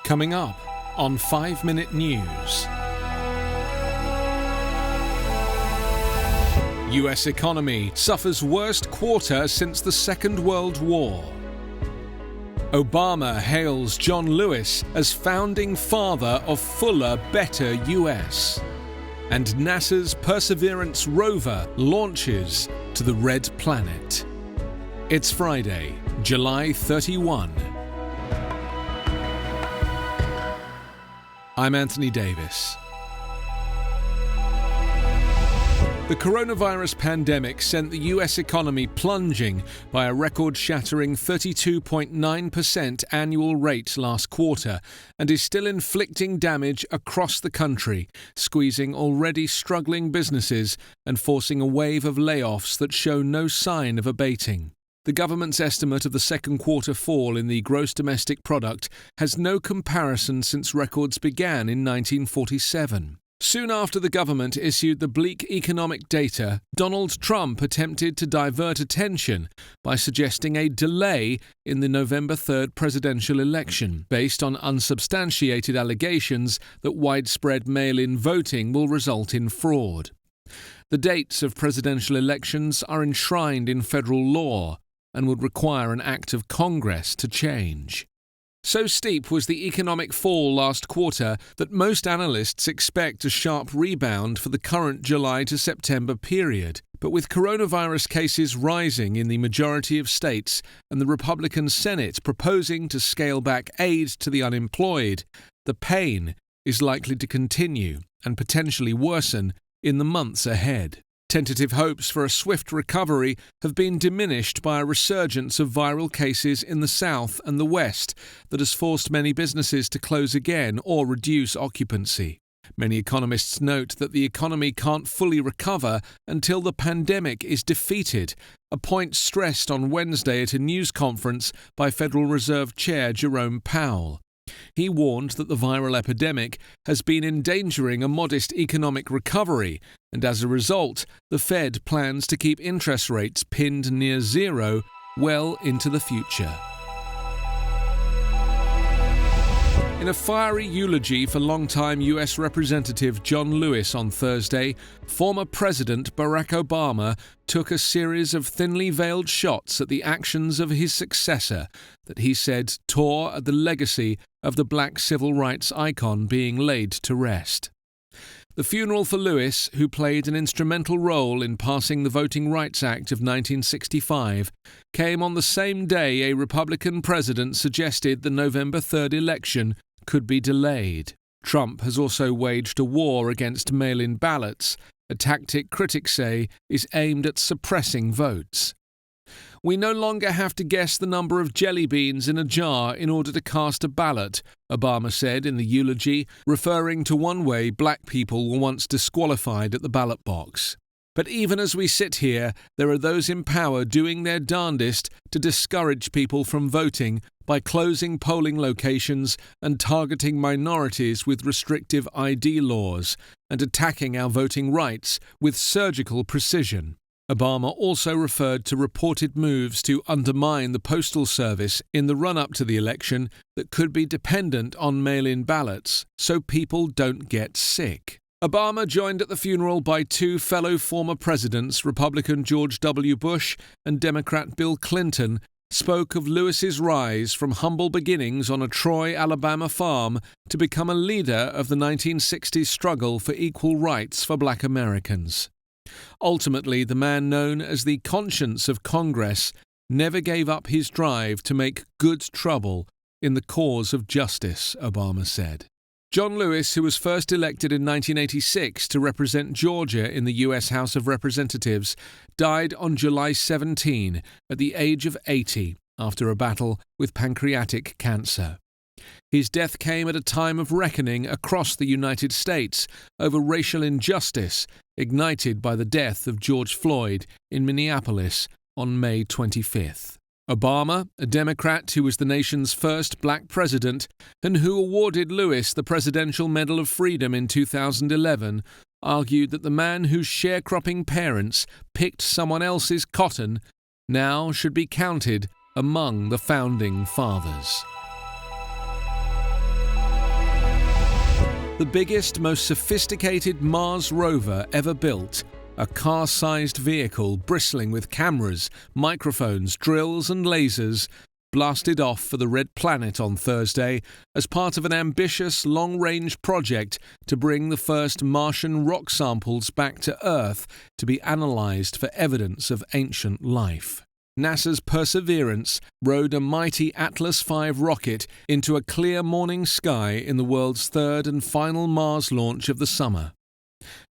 Coming up on 5 Minute News. US economy suffers worst quarter since the Second World War. Obama hails John Lewis as founding father of fuller, better US. And NASA's Perseverance Rover launches to the Red Planet. It's Friday, July 31. I'm Anthony Davis. The coronavirus pandemic sent the US economy plunging by a record-shattering 32.9% annual rate last quarter and is still inflicting damage across the country, squeezing already struggling businesses and forcing a wave of layoffs that show no sign of abating. The government's estimate of the second quarter fall in the gross domestic product has no comparison since records began in 1947. Soon after the government issued the bleak economic data, Donald Trump attempted to divert attention by suggesting a delay in the November 3rd presidential election, based on unsubstantiated allegations that widespread mail-in voting will result in fraud. The dates of presidential elections are enshrined in federal law and would require an act of Congress to change. So steep was the economic fall last quarter that most analysts expect a sharp rebound for the current July to September period. But with coronavirus cases rising in the majority of states and the Republican Senate proposing to scale back aid to the unemployed, the pain is likely to continue and potentially worsen in the months ahead. Tentative hopes for a swift recovery have been diminished by a resurgence of viral cases in the South and the West that has forced many businesses to close again or reduce occupancy. Many economists note that the economy can't fully recover until the pandemic is defeated, a point stressed on Wednesday at a news conference by Federal Reserve Chair Jerome Powell. He warned that the viral epidemic has been endangering a modest economic recovery, and as a result, the Fed plans to keep interest rates pinned near zero well into the future. In a fiery eulogy for longtime US Representative John Lewis on Thursday, former President Barack Obama took a series of thinly veiled shots at the actions of his successor that he said tore at the legacy of the black civil rights icon being laid to rest. The funeral for Lewis, who played an instrumental role in passing the Voting Rights Act of 1965, came on the same day a Republican president suggested the November 3rd election could be delayed. Trump has also waged a war against mail-in ballots, a tactic critics say is aimed at suppressing votes. We no longer have to guess the number of jelly beans in a jar in order to cast a ballot, Obama said in the eulogy, referring to one way black people were once disqualified at the ballot box. But even as we sit here, there are those in power doing their darndest to discourage people from voting by closing polling locations and targeting minorities with restrictive ID laws and attacking our voting rights with surgical precision. Obama also referred to reported moves to undermine the Postal Service in the run-up to the election that could be dependent on mail-in ballots so people don't get sick. Obama, joined at the funeral by two fellow former presidents, Republican George W. Bush and Democrat Bill Clinton, spoke of Lewis's rise from humble beginnings on a Troy, Alabama farm to become a leader of the 1960s struggle for equal rights for black Americans. Ultimately, the man known as the conscience of Congress never gave up his drive to make good trouble in the cause of justice, Obama said. John Lewis, who was first elected in 1986 to represent Georgia in the U.S. House of Representatives, died on July 17 at the age of 80 after a battle with pancreatic cancer. His death came at a time of reckoning across the United States over racial injustice ignited by the death of George Floyd in Minneapolis on May 25th. Obama, a Democrat who was the nation's first black president and who awarded Lewis the Presidential Medal of Freedom in 2011, argued that the man whose sharecropping parents picked someone else's cotton now should be counted among the founding fathers. The biggest, most sophisticated Mars rover ever built, a car-sized vehicle bristling with cameras, microphones, drills and lasers, blasted off for the Red Planet on Thursday as part of an ambitious long-range project to bring the first Martian rock samples back to Earth to be analysed for evidence of ancient life. NASA's Perseverance rode a mighty Atlas V rocket into a clear morning sky in the world's third and final Mars launch of the summer.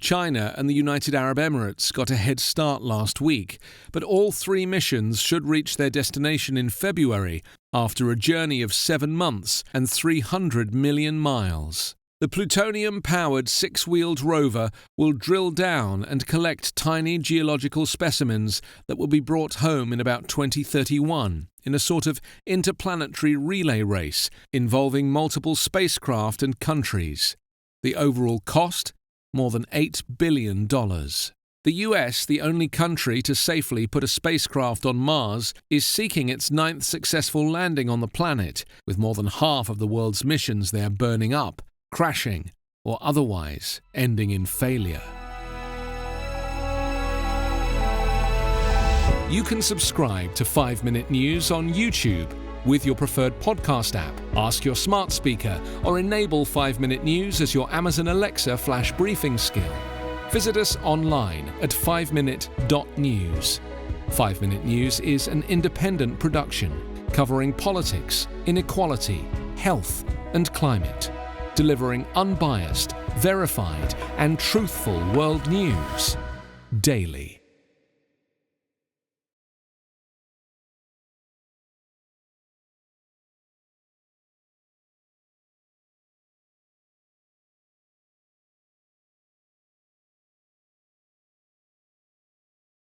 China and the United Arab Emirates got a head start last week, but all three missions should reach their destination in February after a journey of 7 months and 300 million miles. The plutonium-powered six-wheeled rover will drill down and collect tiny geological specimens that will be brought home in about 2031 in a sort of interplanetary relay race involving multiple spacecraft and countries. The overall cost? More than $8 billion. The US, the only country to safely put a spacecraft on Mars, is seeking its 9th successful landing on the planet, with more than half of the world's missions there burning up, crashing, or otherwise ending in failure. You can subscribe to 5 Minute News on YouTube with your preferred podcast app. Ask your smart speaker or enable 5 Minute News as your Amazon Alexa flash briefing skill. Visit us online at 5minute.news. 5 Minute News is an independent production covering politics, inequality, health and climate, delivering unbiased, verified and truthful world news daily.